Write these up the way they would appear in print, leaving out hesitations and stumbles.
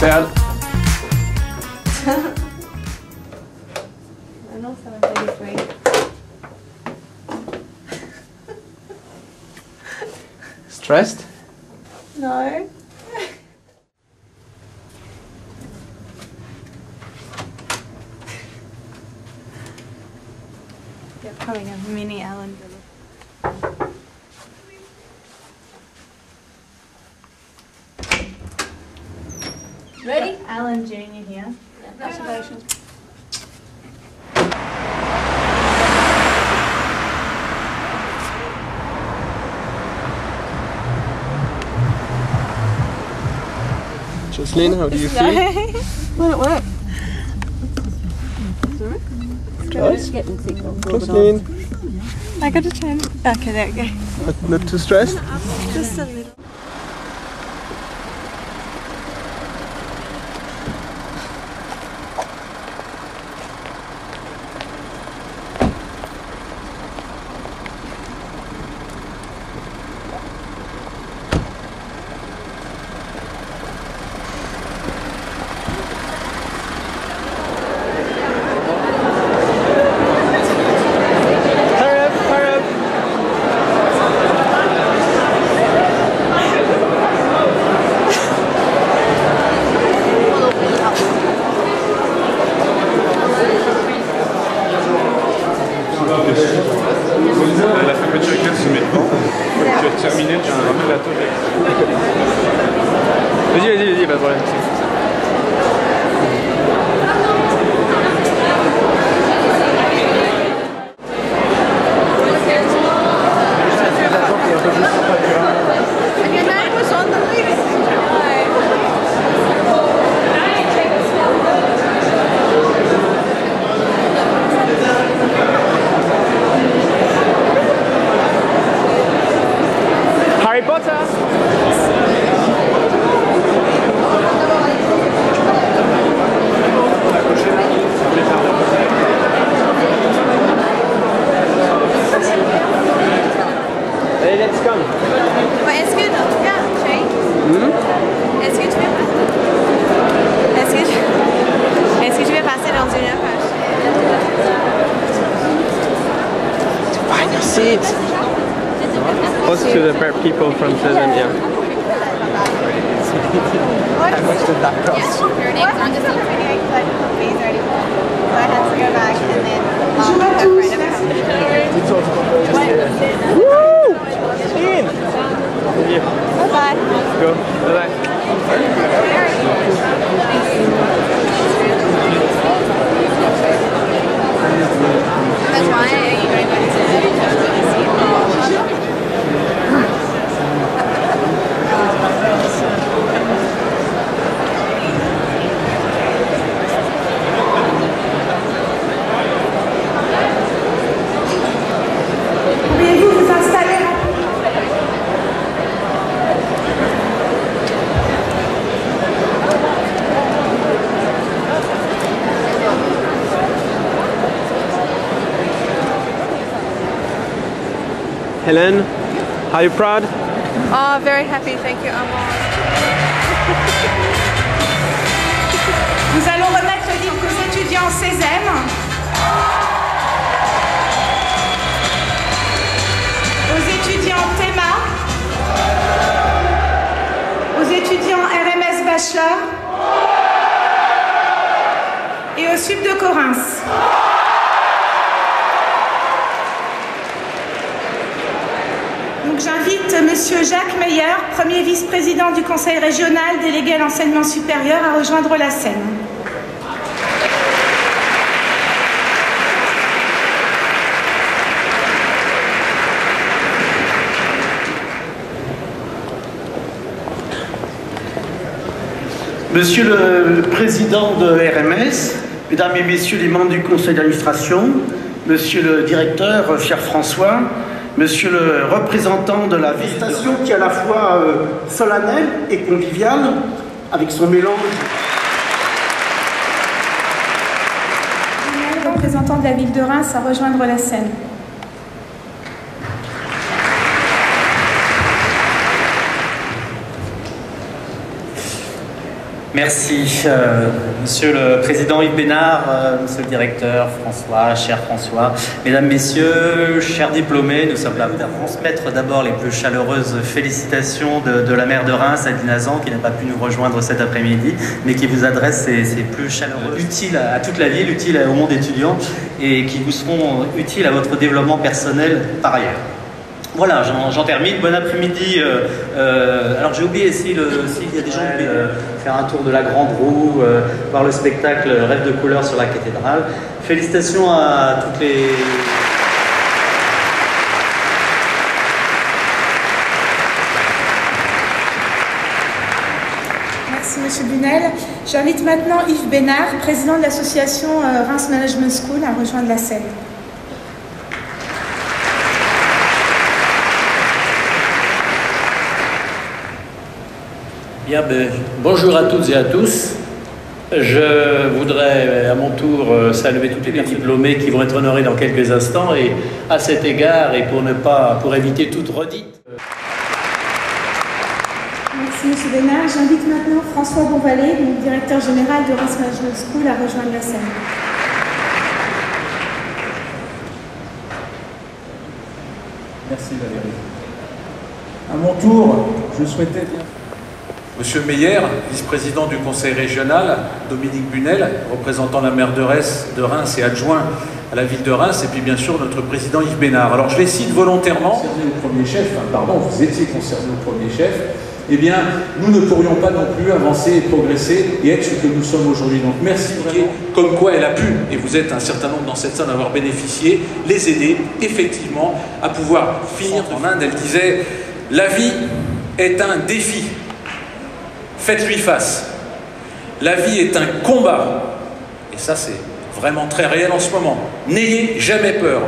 perdre. Ah non, ça va pas nettoyer. Stressed? No. They're probably a mini Alan. Ready? Alan Jr. here. Congratulations. Jocelyn, how do you feel? Will it work? Guys? Jocelyn, I got to turn. Okay, there we go. not too stressed? Just a little. La fermeture éclair se met devant. Une fois que tu as terminé, tu as un plateau avec. Vas-y, pas de problème. Harry Potter! Allez, let's come! Est-ce que tu veux passer dans une heure? Find your seat! Close to the people from Tanzania. How much did that cost? Your name's on the seat. Please already. So I had to go back and then go friend of a Woo! In! Bye-bye. Go. Bye-bye. That's why you don't go Pourriez-vous vous installer? Helen, are you proud? Oh, very happy. Thank you, Amand. Nous allons remettre le diplôme aux étudiants CESEM, aux étudiants TEMA, aux étudiants RMS Bachelor et au Sup de Corinth. Donc j'invite Monsieur Jacques Meyer, premier vice-président du Conseil régional délégué à l'enseignement supérieur, à rejoindre la scène. Monsieur le Président de RMS, Mesdames et Messieurs les membres du Conseil d'administration, Monsieur le Directeur, cher François, Monsieur le représentant de la station qui est à la fois solennelle et conviviale, avec son mélange. Représentant de la ville de Reims à rejoindre la scène. Merci. Monsieur le Président Yves Bénard, Monsieur le Directeur François, cher François, Mesdames, Messieurs, chers diplômés, nous sommes là pour transmettre d'abord les plus chaleureuses félicitations de la maire de Reims, Adeline Hazan, qui n'a pas pu nous rejoindre cet après-midi, mais qui vous adresse ses plus chaleureuses, utiles à toute la ville, utiles au monde étudiant, et qui vous seront utiles à votre développement personnel par ailleurs. Voilà, j'en termine. Bon après-midi. Alors j'ai oublié s'il y a des gens qui veulent faire un tour de la Grande Roue, voir le spectacle Rêve de couleur sur la cathédrale. Félicitations à toutes les... Merci Monsieur Bunel. J'invite maintenant Yves Bénard, président de l'association Reims Management School, à rejoindre la scène. Bien, bonjour à toutes et à tous. Je voudrais à mon tour saluer tous les diplômés qui vont être honorés dans quelques instants, et à cet égard, et pour éviter toute redite. Merci Monsieur Bénard. J'invite maintenant François Bonvalet, donc directeur général de Reims Management School, à rejoindre la scène. Merci Valérie. À mon tour, je souhaitais bien... Monsieur Meyer, vice-président du conseil régional, Dominique Bunel, représentant la maire de Reims et adjoint à la ville de Reims, et puis bien sûr notre président Yves Bénard. Alors je les cite volontairement. Concerné au premier chef, pardon, vous étiez concerné au premier chef, eh bien nous ne pourrions pas non plus avancer et progresser et être ce que nous sommes aujourd'hui. Donc merci vraiment. Comme quoi elle a pu, et vous êtes un certain nombre dans cette salle d'avoir bénéficié, les aider effectivement à pouvoir finir. En Inde, elle disait « La vie est un défi. Faites-lui face. La vie est un combat. » Et ça, c'est vraiment très réel en ce moment. N'ayez jamais peur.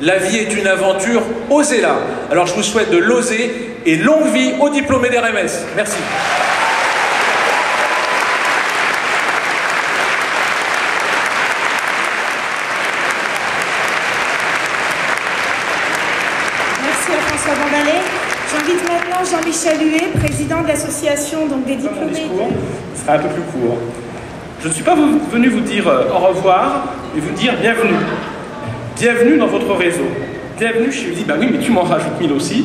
La vie est une aventure, osez-la. Alors je vous souhaite de l'oser et longue vie aux diplômés d'RMS. Merci. Merci à François Bonvalet. J'invite maintenant Jean-Michel Huet, président de l'association des diplômés. Mon discours sera un peu plus court. Je ne suis pas venu vous dire au revoir, mais vous dire bienvenue. Bienvenue dans votre réseau. Bienvenue, je lui dis, bah oui, mais tu m'en rajoutes 1000 aussi.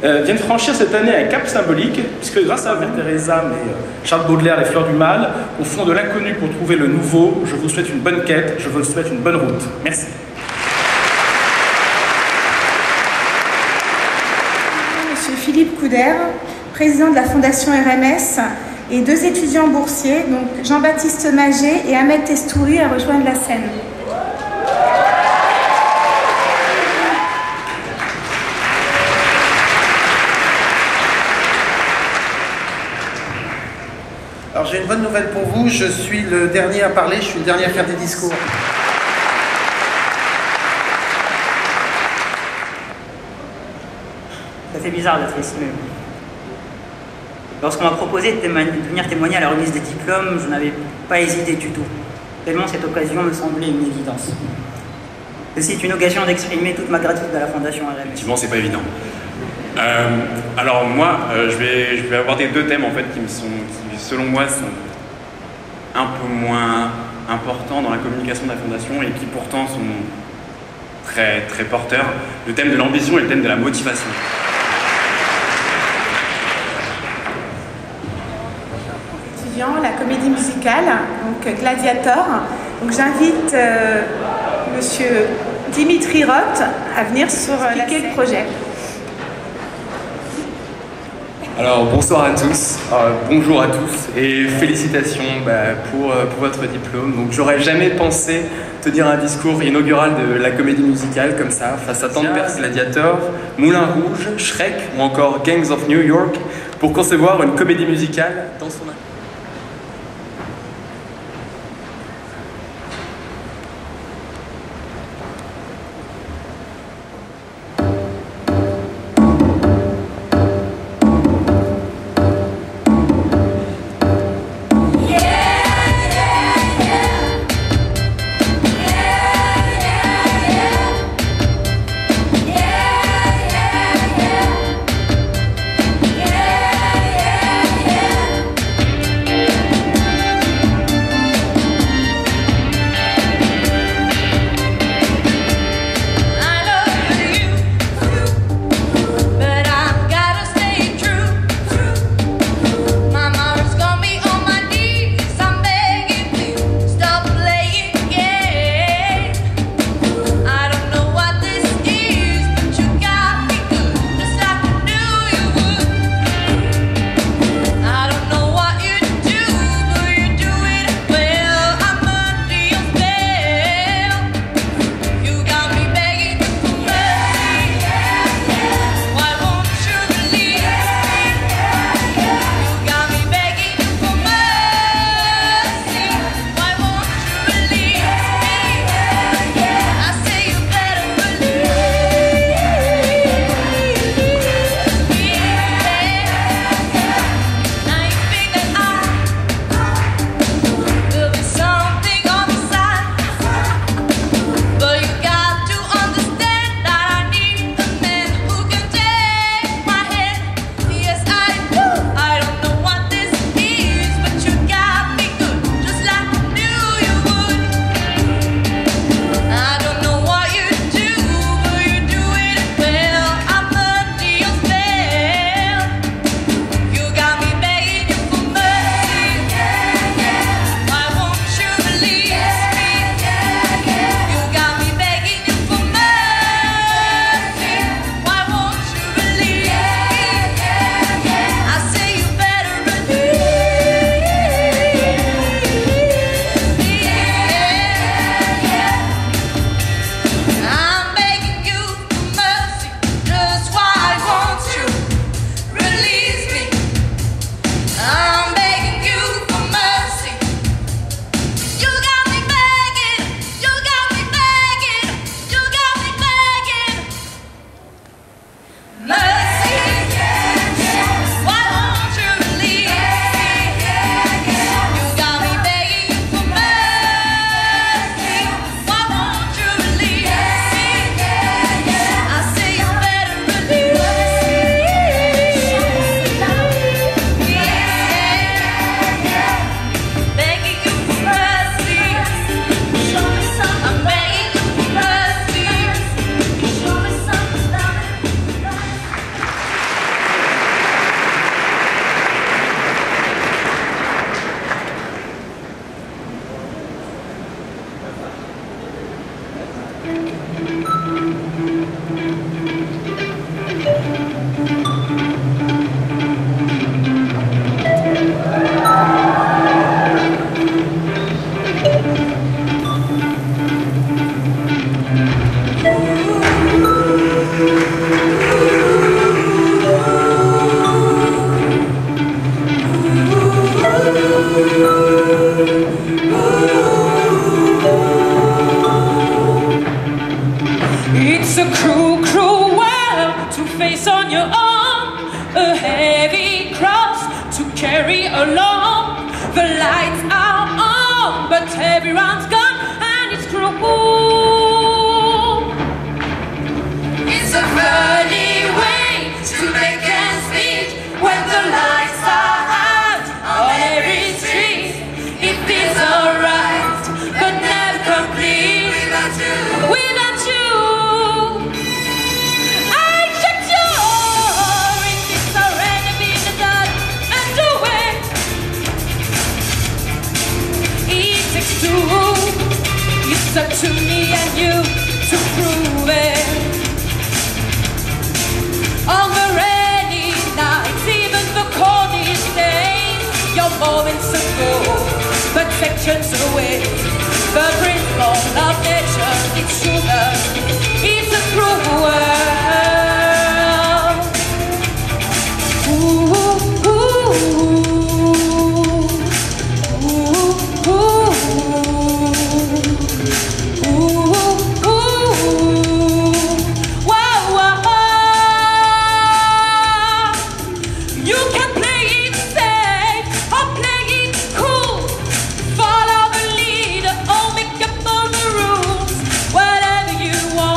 Vient de franchir cette année un cap symbolique, puisque grâce à Mère Teresa et Charles Baudelaire, les fleurs du mal, au fond de l'inconnu pour trouver le nouveau, je vous souhaite une bonne quête, je vous souhaite une bonne route. Merci. Philippe Couder, président de la Fondation RMS, et 2 étudiants boursiers, donc Jean-Baptiste Maget et Ahmed Testouri, à rejoindre la scène. Alors j'ai une bonne nouvelle pour vous, je suis le dernier à parler, je suis le dernier à faire des discours. Ça fait bizarre d'être ici, mais lorsqu'on m'a proposé de venir témoigner à la remise des diplômes, je n'avais pas hésité du tout, tellement cette occasion me semblait une évidence. C'est une occasion d'exprimer toute ma gratitude à la Fondation RMS. Effectivement, c'est pas évident. Alors moi, je vais aborder 2 thèmes en fait qui selon moi sont un peu moins importants dans la communication de la Fondation et qui pourtant sont très, très porteurs. Le thème de l'ambition et le thème de la motivation. La comédie musicale, donc Gladiator. Donc j'invite Monsieur Dimitri Roth à venir sur expliquer le projet. Alors bonsoir à tous, bonjour à tous et félicitations pour votre diplôme. Donc j'aurais jamais pensé tenir un discours inaugural de la comédie musicale comme ça, face à tant de personnes. Gladiator, Moulin Rouge, Shrek ou encore Gangs of New York, pour concevoir une comédie musicale dans son It's a cruel, cruel world to face on your own, a heavy cross to carry along. The lights are on, but everyone's gone, and it's cruel. It's a funny way to make ends meet when the lights are out on every street. It feels alright, but never complete without you. Without you. It's up to me and you to prove it. On the rainy nights, even the coldest days, your moments ago, but sections away. The principle of nature, it's sugar, it's a cruel world. Ooh, ooh, ooh, ooh. Follow the leader or make up all the rules. Whatever you want.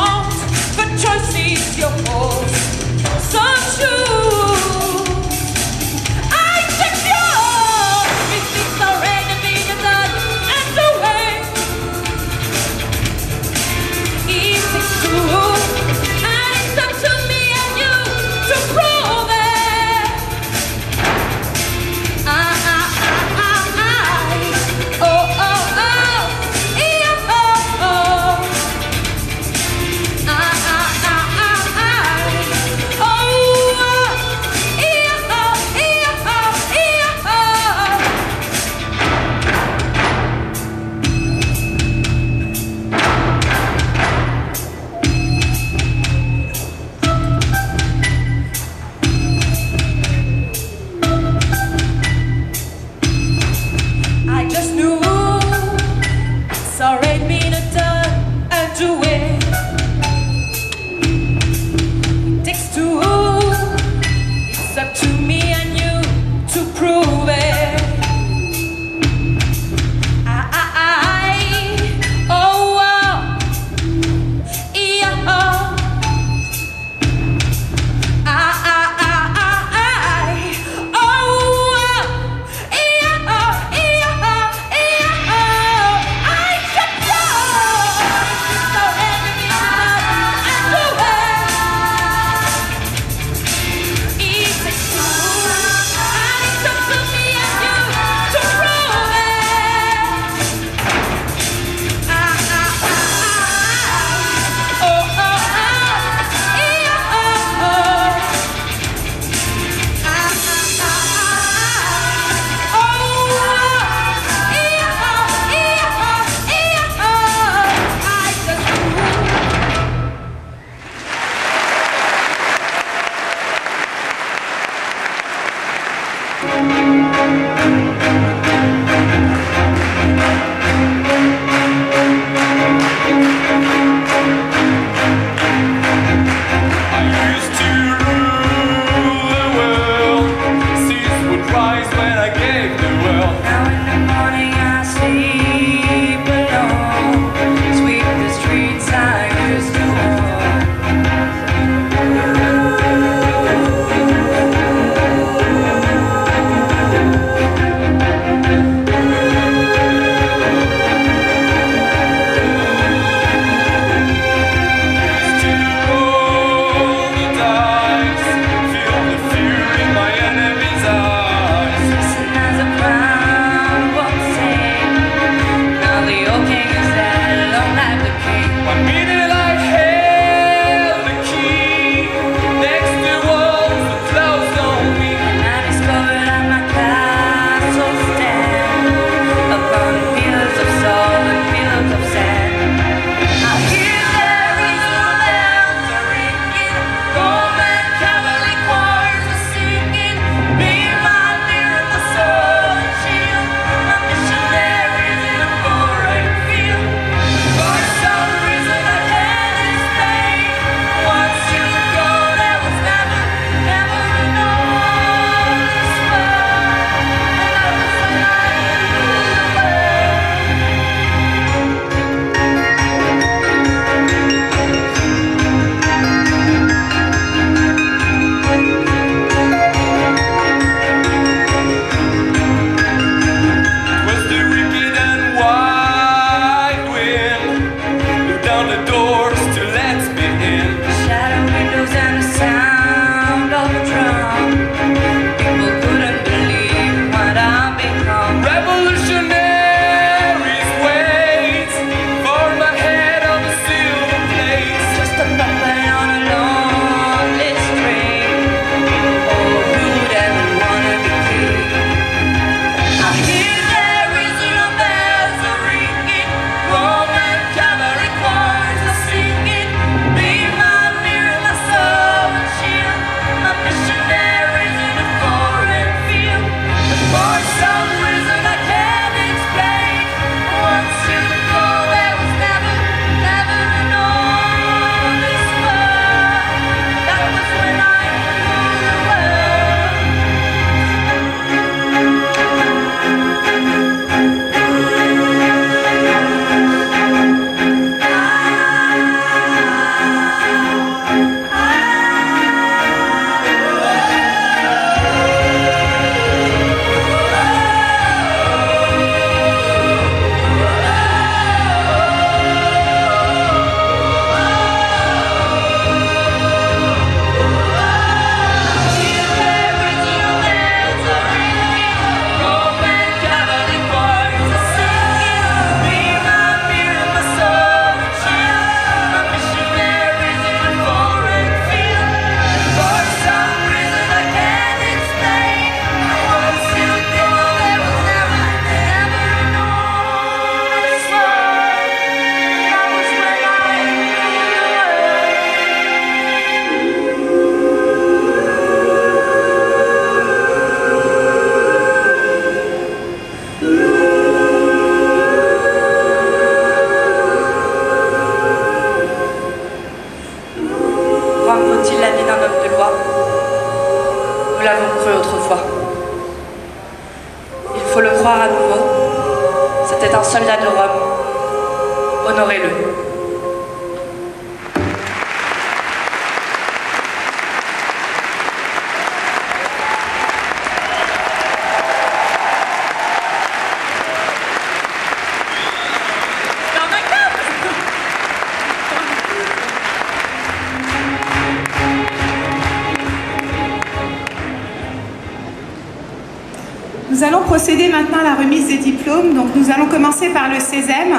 Nous allons procéder maintenant à la remise des diplômes. Donc nous allons commencer par le CESEM.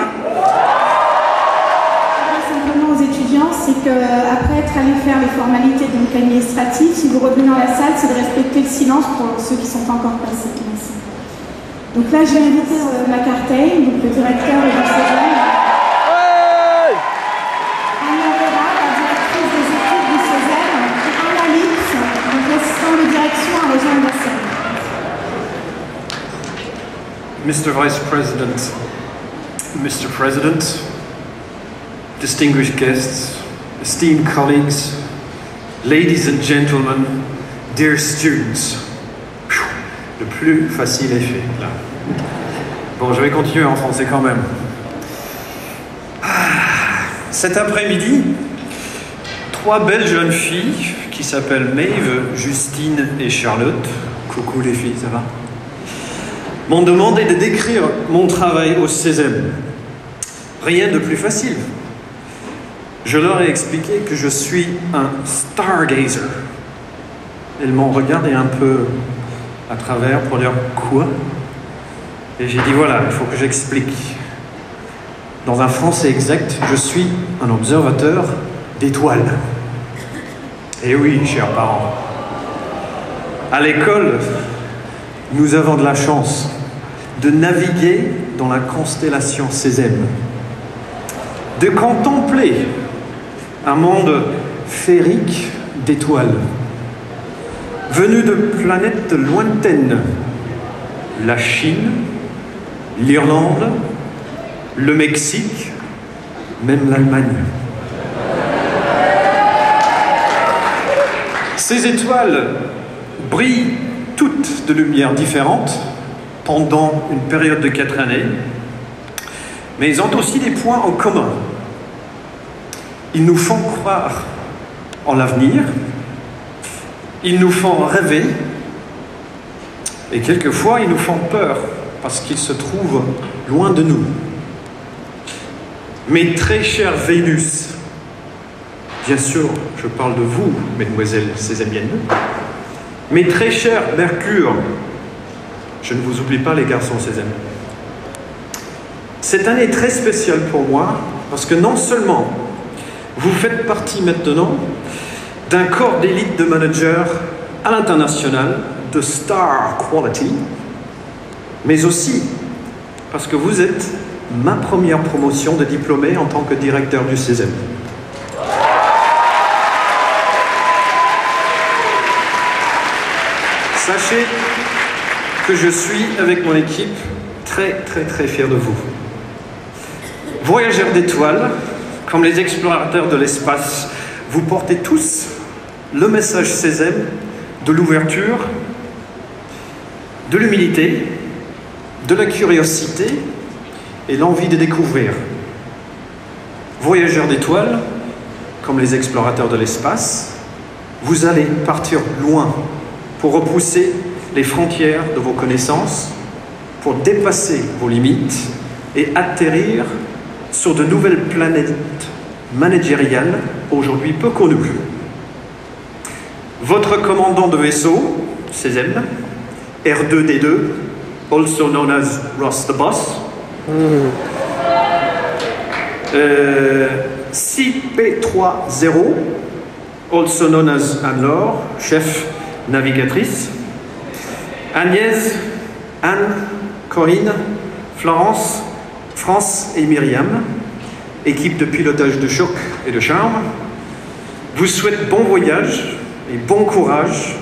Simplement aux étudiants, c'est qu'après être allé faire les formalités donc administratives, si vous revenez dans la salle, c'est de respecter le silence pour ceux qui ne sont pas encore passés. Merci. Donc là, je vais inviter Macartey, donc le directeur du CESEM. Anne Vera, la directrice des études du CESEM, et Anna Lix, donc l'assistant de direction à rejoindre la salle. Mr. Vice President, distinguished guests, esteemed colleagues, ladies and gentlemen, dear students. Le plus facile est fait, là. Bon, je vais continuer en français quand même. Cet après-midi, 3 belles jeunes filles qui s'appellent Maeve, Justine et Charlotte, coucou les filles, ça va, m'ont demandé de décrire mon travail au CESEM. Rien de plus facile. Je leur ai expliqué que je suis un stargazer. Elles m'ont regardé un peu à travers pour dire quoi? Et j'ai dit voilà, il faut que j'explique. Dans un français exact, je suis un observateur d'étoiles. Et oui, chers parents, à l'école, nous avons de la chance de naviguer dans la constellation CESEM, de contempler un monde féerique d'étoiles, venues de planètes lointaines, la Chine, l'Irlande, le Mexique, même l'Allemagne. Ces étoiles brillent toutes de lumière différente pendant une période de 4 années, mais ils ont aussi des points en commun. Ils nous font croire en l'avenir, ils nous font rêver, et quelquefois ils nous font peur parce qu'ils se trouvent loin de nous. Mes très chères Vénus, bien sûr, je parle de vous, mesdemoiselles césémiennes, mes très chers Mercure, je ne vous oublie pas les garçons césémiens. Cette année est très spéciale pour moi parce que non seulement vous faites partie maintenant d'un corps d'élite de managers à l'international de Star Quality, mais aussi parce que vous êtes ma première promotion de diplômé en tant que directeur du CESEM. Sachez que je suis, avec mon équipe, très fier de vous. Voyageurs d'étoiles, comme les explorateurs de l'espace, vous portez tous le message CESEM de l'ouverture, de l'humilité, de la curiosité et l'envie de découvrir. Voyageurs d'étoiles, comme les explorateurs de l'espace, vous allez partir loin pour repousser les frontières de vos connaissances, pour dépasser vos limites et atterrir sur de nouvelles planètes managériales aujourd'hui peu connues. Votre commandant de vaisseau, CESEM, R2D2, also known as Ross the Boss, 6P30, also known as Anne-Laure, chef navigatrice, Agnès, Anne, Corinne, Florence, France et Myriam, équipe de pilotage de choc et de charme, vous souhaite bon voyage et bon courage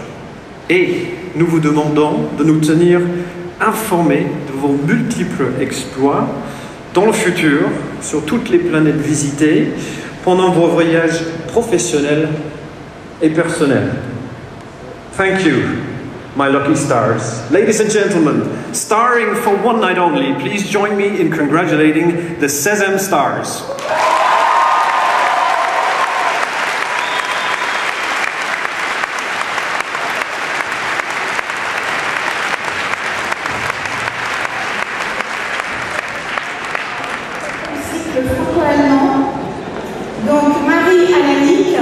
et nous vous demandons de nous tenir informés de vos multiples exploits dans le futur sur toutes les planètes visitées pendant vos voyages professionnels et personnels. Thank you, my lucky stars. Ladies and gentlemen, starring for one night only, please join me in congratulating the CESEM stars. Le franco-allemand, donc Marie Alanic.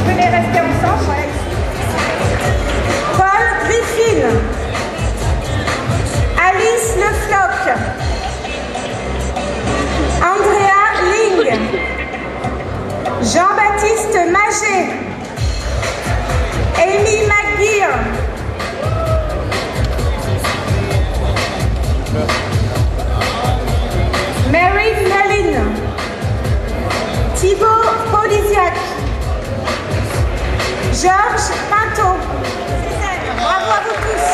venez rester ensemble. Voilà, ici. Paul Griffin. Alice Le Floch. Andrea Ling. Jean-Baptiste Maget. Amy McGeer. Mary Nalin. Thibaut Polisiac. Georges Pinto. Bravo à vous tous.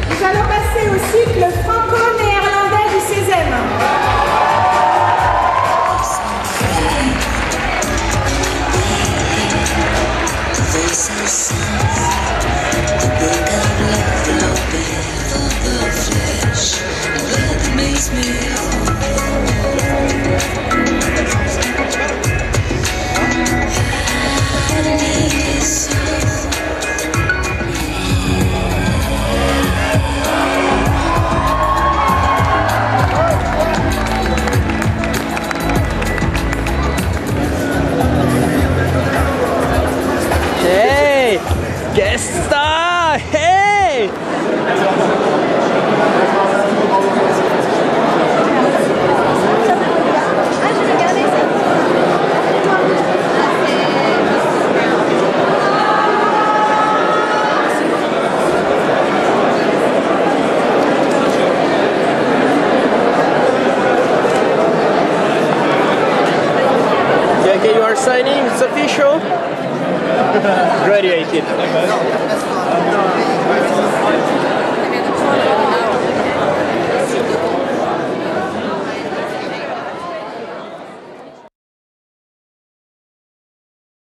Nous allons passer au cycle franco-néerlandais du Césem. Hey! Guest star! Hey! Okay, you are signing, it's official. Graduated.